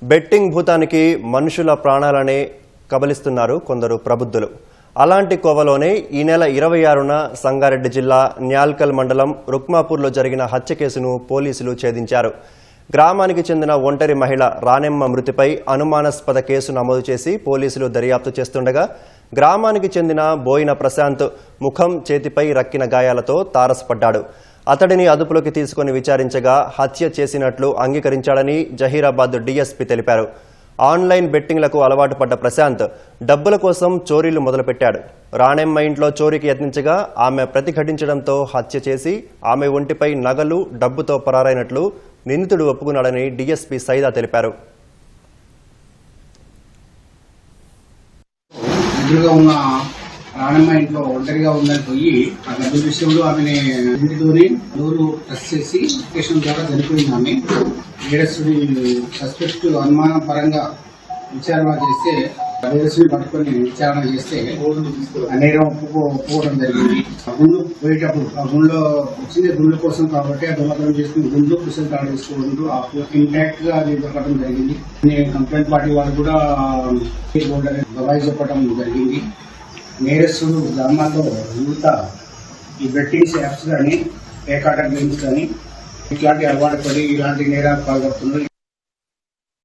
Betting భూతానికి మనుషుల ప్రాణాలనే కబలిస్తున్నారు కొందరు ప్రబుద్ధులు. అలాంటి కోవలోనే ఈ నెల 26న సంగారెడ్డి జిల్లా న్యాల్కల్ మండలం రుక్మాపూర్లో జరిగిన హత్య కేసును పోలీసులు ఛేదించారు. గ్రామానికి చెందిన ఒంటరి మహిళ రాణెమ్మ మృతిపై అనుమానాస్పద కేసు నమోదు చేసి పోలీసులు దర్యాప్తు చేస్తుండగా గ్రామానికి చెందిన బోయిన ప్రశాంత్ ముఖం చేతిపై రక్కిన గాయాలతో తారసపడ్డాడు. అతడిని అదుపులోకి తీసుకుని విచారించగా హత్య చేసినట్లు అంగీకరించాడని జహీరాబాద్ డీఎస్పీ తెలిపారు. ఆన్లైన్ బెట్టింగ్లకు అలవాటు పడ్డ ప్రశాంత్ డబ్బుల కోసం చోరీలు మొదలుపెట్టాడు. రాణెమ్మ ఇంట్లో చోరీకి యత్నించగా ఆమె ప్రతిఘటించడంతో హత్య చేసి ఆమె ఒంటిపై నగలు డబ్బుతో పరారైనట్లు నిందితుడు ఒప్పుకున్నాడని డీఎస్పీ సైదా తెలిపారు. రాణమ్మ ఇంట్లో ఒంటరిగా ఉందని పోయి ఆ డబ్బుల విషయంలో ఆమెని ఇంటితోనే డోరు టచ్ చేసి స్టేషన్ ద్వారా చనిపోయింది. ఆమె నేరస్తుడి సస్పెక్ట్ అనుమానం పరంగా విచారణ చేస్తే నేరస్తుని పట్టుకొని విచారణ చేస్తే నేరం ఒప్పుకోవడం జరిగింది. గుండు పోయేటప్పుడు ఆ గుండెలో వచ్చింది గుండె కోసం కాబట్టి ఆ దొంగతనం చేసుకుని గుండు పుస్తకం తాడు చేసుకోవడం ఇంటాక్ట్ గా అది దొరకడం జరిగింది. కంప్లైంట్ పార్టీ వాళ్ళు కూడా గవాయి చెప్పడం జరిగింది. నేరస్తుడు గ్రామాల్లో యువత ఈ బెట్టింగ్స్ యాప్స్ కానీ పేకాట గేమ్స్ కానీ ఇట్లాంటి అలవాటు పడి ఇలాంటి నేరాలు పాల్గొడుతున్నారు.